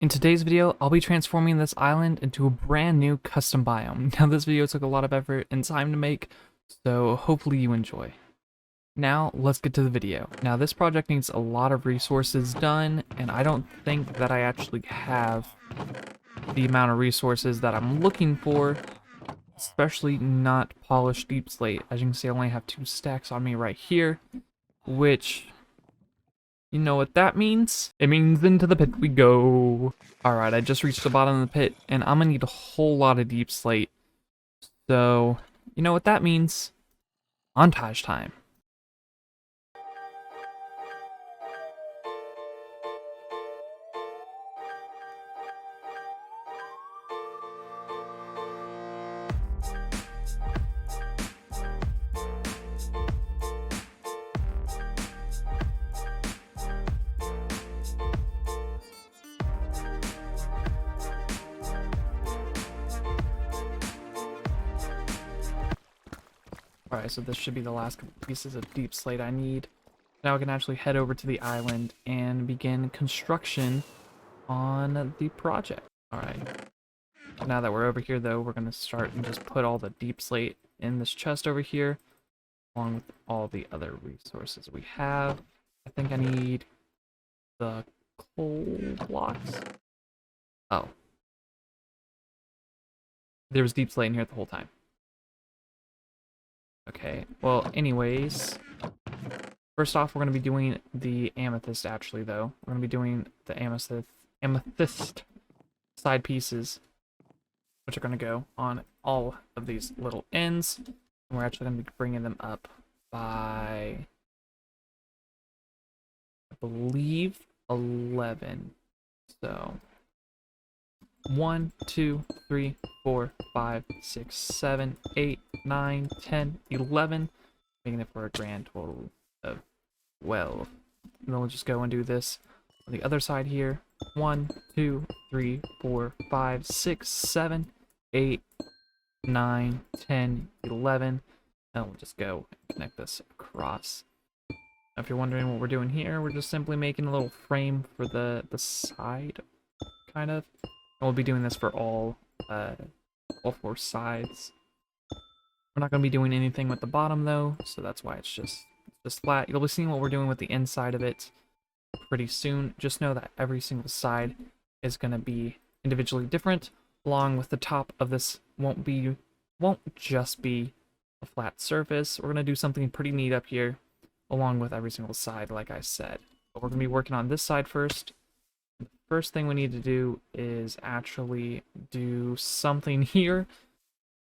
In today's video, I'll be transforming this island into a brand new custom biome. Now this video took a lot of effort and time to make, so hopefully you enjoy. Now let's get to the video. Now this project needs a lot of resources done, and I don't think that I actually have the amount of resources that I'm looking for, especially not polished deep slate. As you can see, I only have 2 stacks on me right here, which... you know what that means? It means into the pit we go. Alright, I just reached the bottom of the pit, and I'm gonna need a whole lot of deep slate. So, you know what that means? Montage time. Alright, so this should be the last couple pieces of deep slate I need. Now I can actually head over to the island and begin construction on the project. Alright. Now that we're over here though, we're gonna start and just put all the deep slate in this chest over here, along with all the other resources we have. I think I need the coal blocks. Oh. There was deep slate in here the whole time. Okay, well, anyways, first off, we're going to be doing the amethyst, actually, though. We're going to be doing the amethyst side pieces, which are going to go on all of these little ends, and we're actually going to be bringing them up by, I believe, 11. So, 1, 2, 3, 4, 5, 6, 7, 8, 9, 10, 11, making it for a grand total of 12. And then we'll just go and do this on the other side here. 1, 2, 3, 4, 5, 6, 7, 8, 9, 10, 11. And we'll just go and connect this across. Now, if you're wondering what we're doing here, we're just simply making a little frame for the side, kind of. And we'll be doing this for all 4 sides. We're not going to be doing anything with the bottom though, so that's why it's just flat. You'll be seeing what we're doing with the inside of it pretty soon. Just know that every single side is going to be individually different, along with the top of this won't just be a flat surface. We're going to do something pretty neat up here, along with every single side, like I said. But we're going to be working on this side first. The first thing we need to do is actually do something here.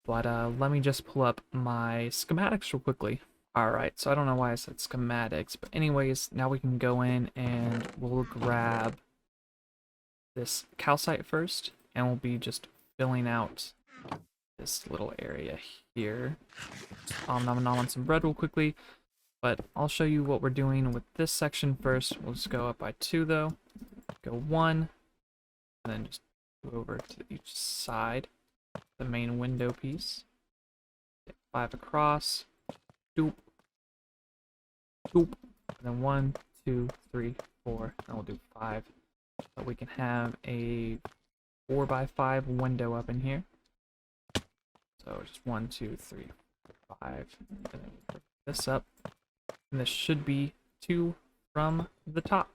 But let me just pull up my schematics real quickly. Alright, so I don't know why I said schematics, but anyways, now we can go in and we'll grab this calcite first, and we'll be just filling out this little area here. I'm on some bread real quickly, but I'll show you what we're doing with this section first. We'll just go up by 2 though. Go 1, and then just go over to each side. The main window piece. Get 5 across. Doop. Doop. And then 1, 2, 3, 4. And we'll do 5. So we can have a 4x5 window up in here. So just 1, 2, 3, 4, 5. And then we'll put this up. And this should be 2 from the top.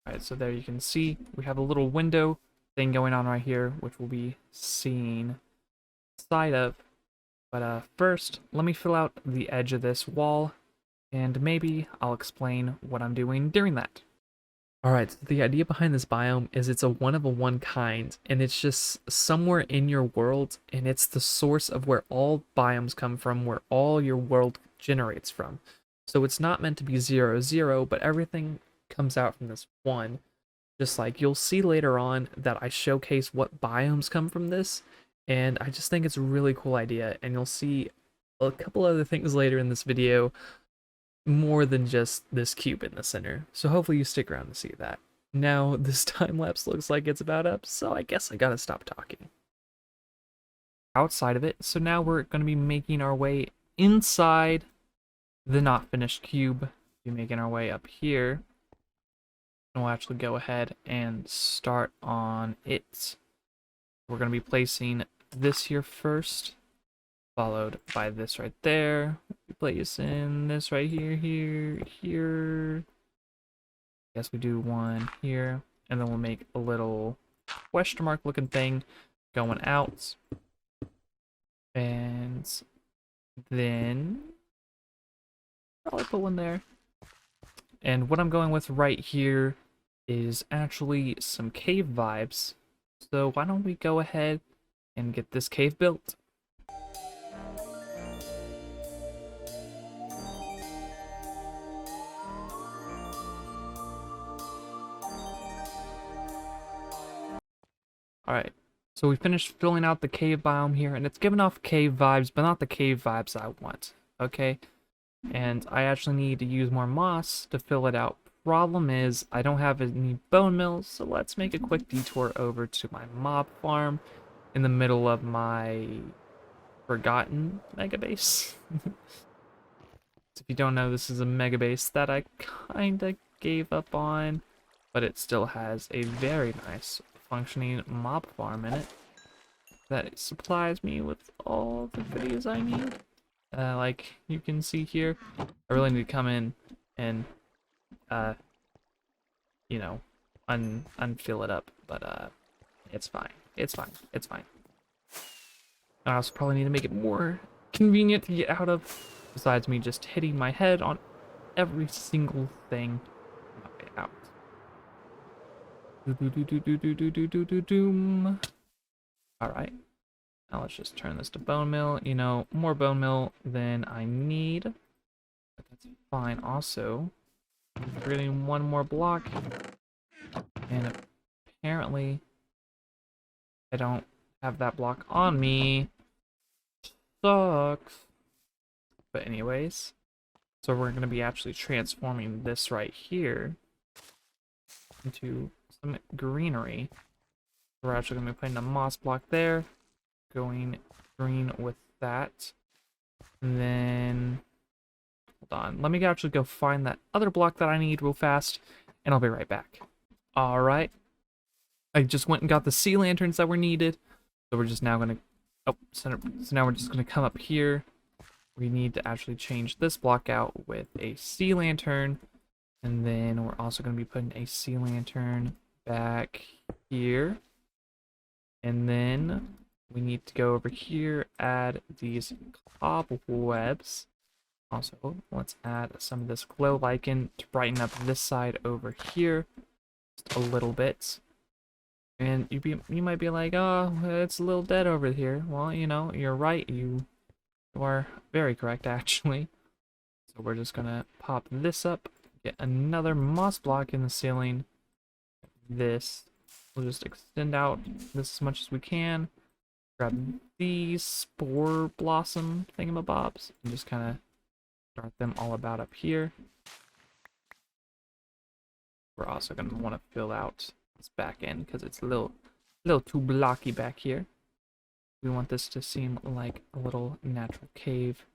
Alright, so there you can see we have a little window thing going on right here, which we'll be seeing the side of. But first, let me fill out the edge of this wall, and maybe I'll explain what I'm doing during that. Alright, so the idea behind this biome is it's a one-of-a-one kind, and it's just somewhere in your world, and it's the source of where all biomes come from, where all your world generates from. So it's not meant to be 0-0, but everything comes out from this one. Just like you'll see later on that I showcase what biomes come from this, and I just think it's a really cool idea, and you'll see a couple other things later in this video more than just this cube in the center. So hopefully you stick around to see that. Now this time lapse looks like it's about up, so I guess I gotta stop talking. Outside of it, so now we're gonna be making our way inside the not finished cube. Be making our way up here. And we'll actually go ahead and start on it. We're going to be placing this here first, followed by this right there. Placing this right here, here. Guess we do one here, and then we'll make a little question mark looking thing going out. And then probably put one there. And what I'm going with right here is actually some cave vibes. So why don't we go ahead and get this cave built? Alright, so we finished filling out the cave biome here, and it's giving off cave vibes, but not the cave vibes I want, okay? And I actually need to use more moss to fill it out. Problem is, I don't have any bone mills, so let's make a quick detour over to my mob farm in the middle of my forgotten mega base. If you don't know, this is a mega base that I kinda gave up on, but it still has a very nice functioning mob farm in it that supplies me with all the goodies I need. Like you can see here, I really need to come in and, you know, unfill it up, but it's fine. It's fine. It's fine. I also probably need to make it more convenient to get out of, besides me just hitting my head on every single thing on my way out. Doom. Alright. Now let's just turn this to bone meal. You know, more bone meal than I need. But that's fine. Also, I'm forgetting one more block. And apparently, I don't have that block on me. Sucks. But anyways, so we're going to be actually transforming this right here into some greenery. We're actually going to be putting a moss block there, going green with that. And then, hold on, let me actually go find that other block that I need real fast, and I'll be right back. Alright, I just went and got the sea lanterns that were needed, so we're just now going to, so now we're just going to come up here. We need to actually change this block out with a sea lantern, and then we're also going to be putting a sea lantern back here. And then we need to go over here, add these cobwebs. Also, let's add some of this glow lichen to brighten up this side over here just a little bit. And you might be like, oh, it's a little dead over here. Well, you know, you're right. You are very correct, actually. So we're just gonna pop this up, get another moss block in the ceiling. This. We'll just extend out this as much as we can. Grab these spore blossom thingamabobs and just kind of start them all about up here. We're also going to want to fill out this back end because it's a little too blocky back here. We want this to seem like a little natural cave.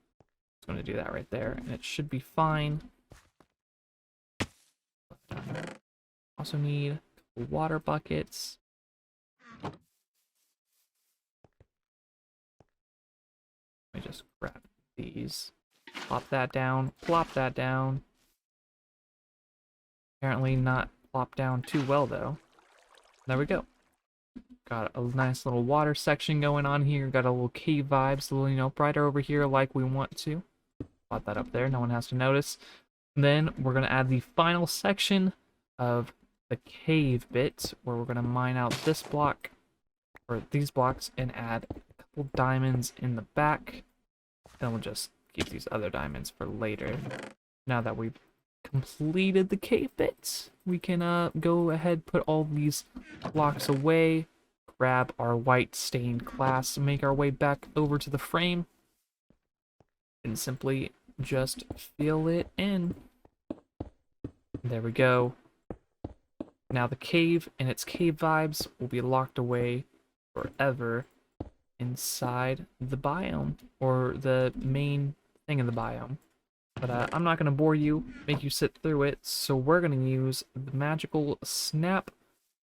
It's going to do that right there, and it should be fine. Also need water buckets. Let me just grab these. Plop that down. Plop that down. Apparently not plop down too well, though. There we go. Got a nice little water section going on here. Got a little cave vibes, a little, you know, brighter over here like we want to. Plot that up there. No one has to notice. And then we're going to add the final section of the cave bit, where we're going to mine out this block, or these blocks, and add a couple diamonds in the back. And we'll just keep these other diamonds for later. Now that we've completed the cave bits, we can go ahead, put all these blocks away, grab our white stained glass, make our way back over to the frame, and simply just fill it in. There we go. Now the cave and its cave vibes will be locked away forever inside the biome, or the main thing in the biome. But I'm not going to bore you, make you sit through it, so we're going to use the magical snap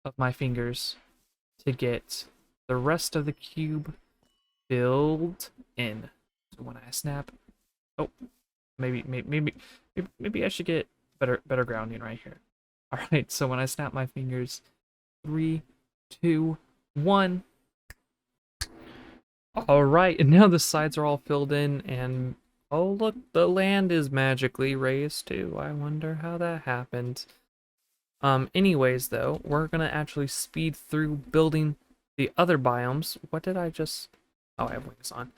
of my fingers to get the rest of the cube filled in. So when I snap, oh, maybe I should get better grounding right here. All right, so when I snap my fingers, 3, 2, 1. All right, and now the sides are all filled in, and oh look, the land is magically raised too. I wonder how that happened. Anyways though, we're gonna actually speed through building the other biomes. What did I just... Oh, I have wings on.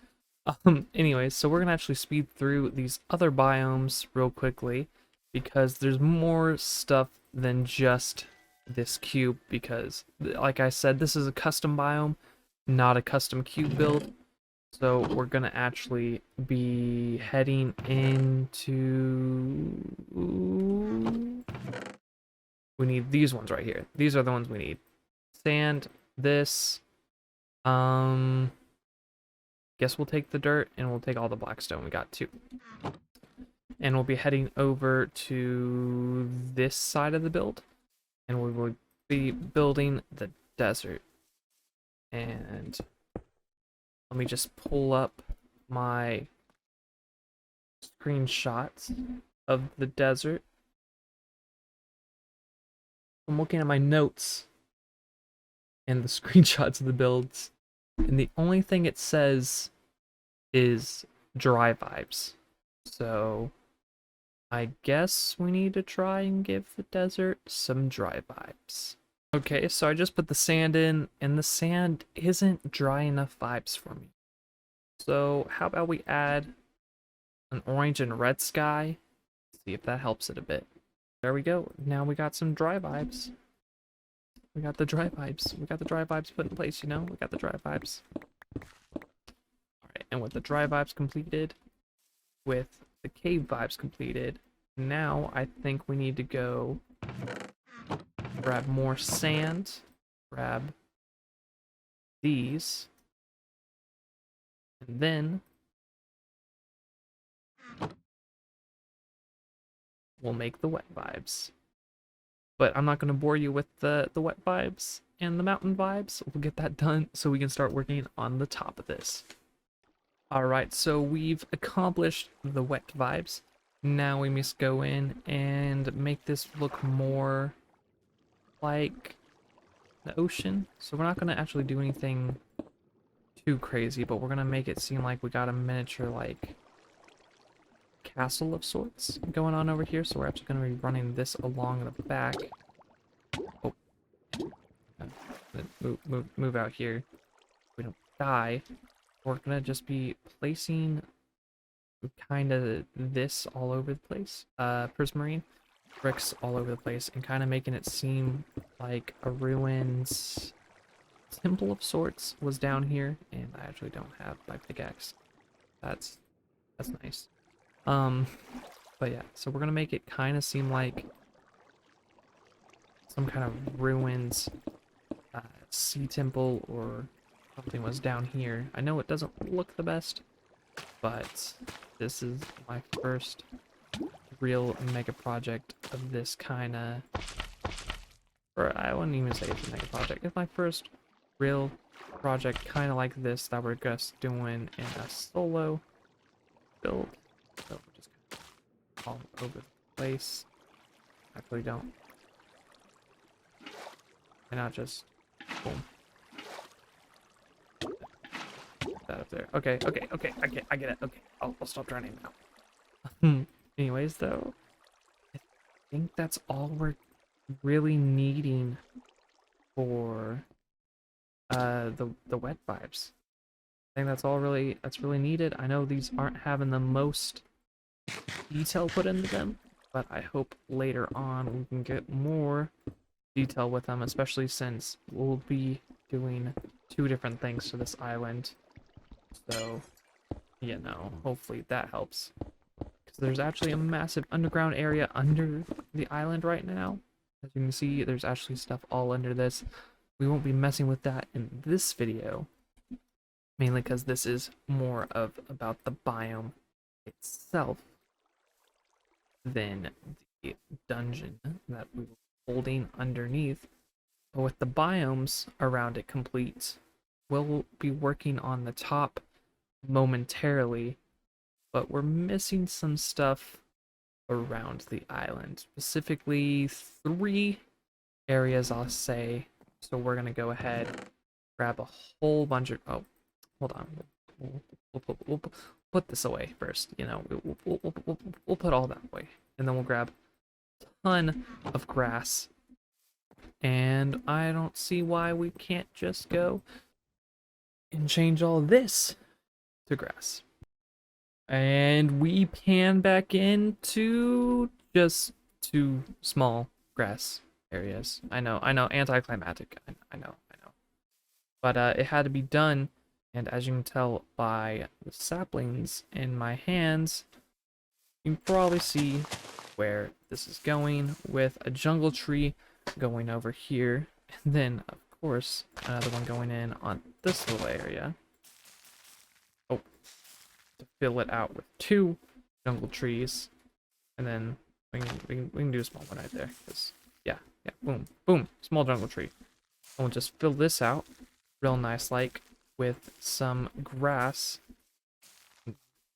Anyways, so we're gonna actually speed through these other biomes real quickly because there's more stuff than just this cube, because like I said, this is a custom biome, not a custom cube build. So we're gonna actually be heading into... We need these ones right here. These are the ones we need. Sand, this. Guess we'll take the dirt and we'll take all the blackstone. We got 2. And we'll be heading over to this side of the build. And we will be building the desert. And let me just pull up my screenshots of the desert. I'm looking at my notes and the screenshots of the builds, and the only thing it says is dry vibes. So I guess we need to try and give the desert some dry vibes. Okay, so I just put the sand in, and the sand isn't dry enough vibes for me. So how about we add an orange and red sky? See if that helps it a bit. There we go. Now we got some dry vibes. We got the dry vibes. We got the dry vibes put in place, you know? We got the dry vibes. Alright, and with the dry vibes completed, with the cave vibes completed, now I think we need to go grab more sand, grab these, and then we'll make the wet vibes. But I'm not going to bore you with the wet vibes and the mountain vibes. We'll get that done so we can start working on the top of this. Alright, so we've accomplished the wet vibes. Now we must go in and make this look more like the ocean. So we're not going to actually do anything too crazy, but we're going to make it seem like we got a miniature, like, castle of sorts going on over here. So we're actually going to be running this along the back. Oh, move out here. We don't die. We're gonna just be placing kind of this all over the place. Prismarine bricks all over the place, and kind of making it seem like a ruins temple of sorts was down here. And I actually don't have my pickaxe. That's nice. But yeah, so we're gonna make it kind of seem like some kind of ruins sea temple or something was down here. I know it doesn't look the best, but this is my first real mega project of this kind of, or I wouldn't even say it's a mega project. It's my first real project kind of like this that we're just doing in a solo build. So we're just all over the place. Actually, don't. Why not just boom? That up there. Okay. I get it. Okay, I'll stop running now. Anyways, though, I think that's all we're really needing for the wet vibes. I think that's all that's really needed. I know these aren't having the most detail put into them, but I hope later on we can get more detail with them, especially since we'll be doing 2 different things to this island. So, you know, hopefully that helps. Because there's actually a massive underground area under the island right now. As you can see, there's actually stuff all under this. We won't be messing with that in this video, mainly because this is more of about the biome itself. than the dungeon that we were holding underneath. But with the biomes around it complete, we'll be working on the top momentarily, but we're missing some stuff around the island, specifically 3 areas, I'll say. So we're gonna go ahead, grab a whole bunch of. Oh, hold on. We'll put this away first. You know, we'll put all that away, and then we'll grab a ton of grass. And I don't see why we can't just go and change all this to grass. And we pan back into just 2 small grass areas. I know, anticlimactic. I know. But it had to be done, and as you can tell by the saplings in my hands, you can probably see where this is going, with a jungle tree going over here, and then, of course, another one going in on this little area. Oh, to fill it out with 2 jungle trees, and then we can do a small one right there. Yeah, boom, boom, small jungle tree. And we'll just fill this out real nice, like, with some grass.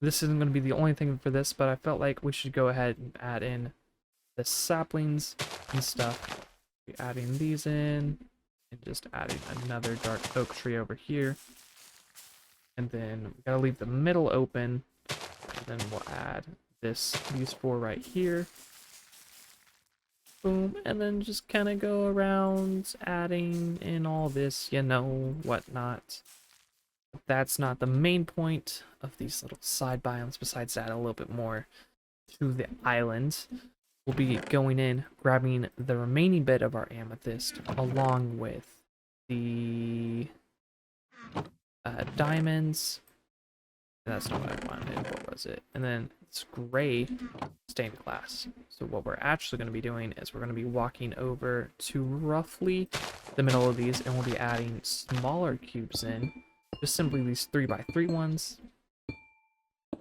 This isn't going to be the only thing for this, but I felt like we should go ahead and add in the saplings and stuff. Be adding these in, and just adding another dark oak tree over here. And then we gotta leave the middle open, and then we'll add these 4 right here. Boom, and then just kind of go around adding in all this, you know, whatnot. But that's not the main point of these little side biomes, besides add a little bit more to the island. We'll be going in, grabbing the remaining bit of our amethyst, along with the diamonds. That's not what I wanted. What was it? And then it's gray stained glass. So what we're actually going to be doing is we're going to be walking over to roughly the middle of these, and we'll be adding smaller cubes in. Just simply these 3x3 ones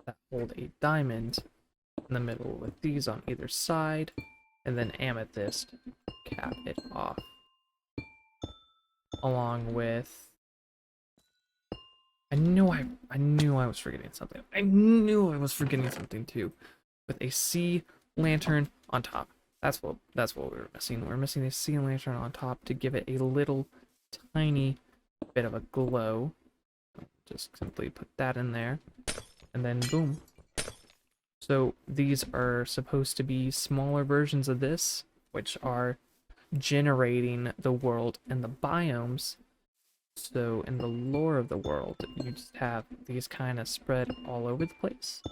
that hold a diamond in the middle, with these on either side, and then amethyst cap it off. Along with, I knew I was forgetting something. I knew I was forgetting something too. With a sea lantern on top. That's what we were missing. We're missing a sea lantern on top to give it a little tiny bit of a glow. Just simply put that in there, and then boom. So these are supposed to be smaller versions of this, which are generating the world and the biomes. So in the lore of the world, you just have these kind of spread all over the place.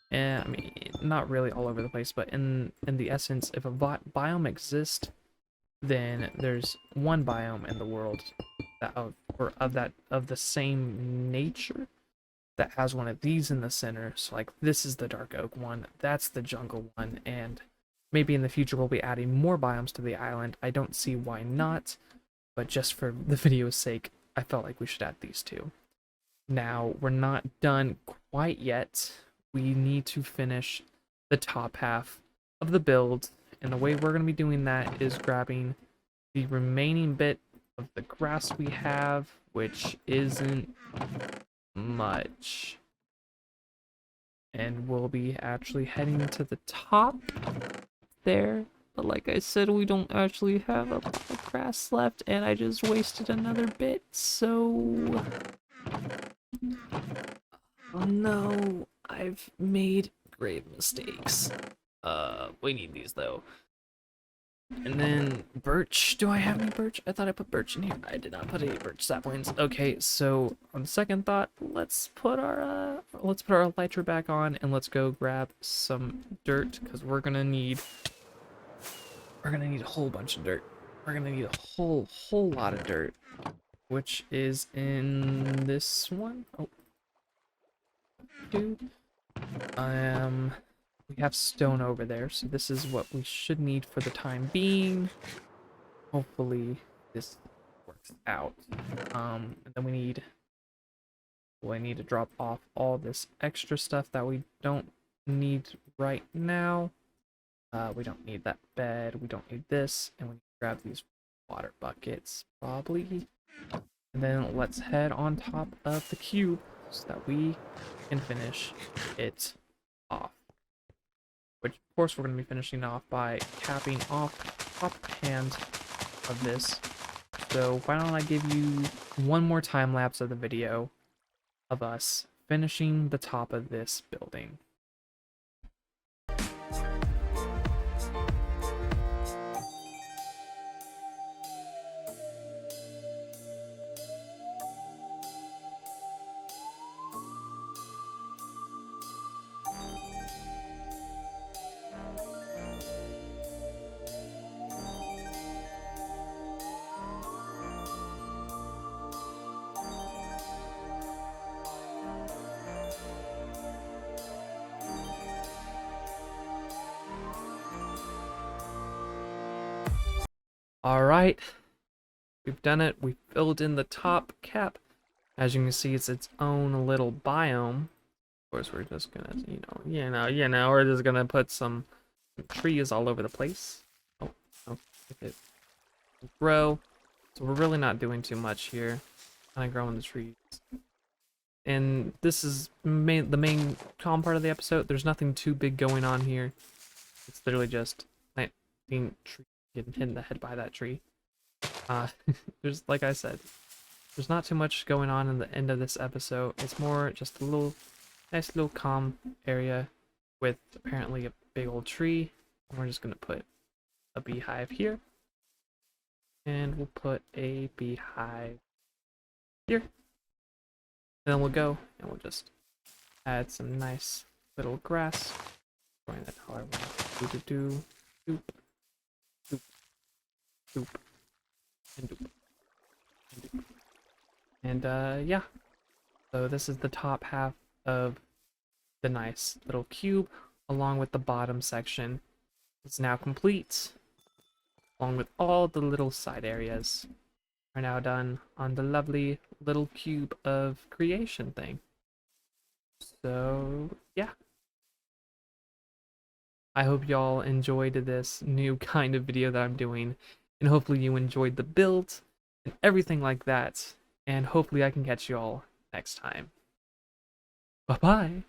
And I mean, not really all over the place, but in the essence, if a biome exists, then there's one biome in the world that of the same nature that has one of these in the center. So like, this is the dark oak one, that's the jungle one, and maybe in the future we'll be adding more biomes to the island. I don't see why not, but just for the video's sake, I felt like we should add these 2. Now, we're not done quite yet. We need to finish the top half of the build, and the way we're going to be doing that is grabbing the remaining bit of the grass we have, which isn't much. And we'll be actually heading to the top there. But like I said, we don't actually have a lot of grass left, and I just wasted another bit, so... Oh no, I've made grave mistakes. We need these though. And then birch. Do I have any birch? I thought I put birch in here. I did not put any birch saplings. Okay, so on second thought, let's put our elytra back on, and let's go grab some dirt, because we're gonna need a whole bunch of dirt. We're gonna need a whole lot of dirt, which is in this one. Oh, dude. We have stone over there, so this is what we should need for the time being. Hopefully this works out. And then I need to drop off all this extra stuff that we don't need right now. We don't need that bed. We don't need this. And we grab these water buckets, probably. And then let's head on top of the cube so that we can finish it off. Which, of course, we're going to be finishing off by capping off top hand of this. So why don't I give you one more time lapse of the video of us finishing the top of this building. Alright, we've done it. We filled in the top cap. As you can see, it's its own little biome. Of course, we're just gonna, we're just gonna put some trees all over the place. Oh, if it grow. So we're really not doing too much here. Kind of growing the trees. And this is the main calm part of the episode. There's nothing too big going on here. It's literally just 19 trees getting hit in the head by that tree. There's, like I said, there's not too much going on in the end of this episode. It's more just a nice little calm area with apparently a big old tree. And we're just gonna put a beehive here. And we'll put a beehive here. And then we'll go and we'll just add some nice little grass. Going that how I want. Doop, doop, doop, and doop, and doop. And yeah. So this is the top half of the nice little cube, along with the bottom section. It's now complete, along with all the little side areas are now done on the lovely little cube of creation thing. So yeah, I hope y'all enjoyed this new kind of video that I'm doing, and hopefully you enjoyed the build and everything like that, and hopefully I can catch y'all next time. Bye bye.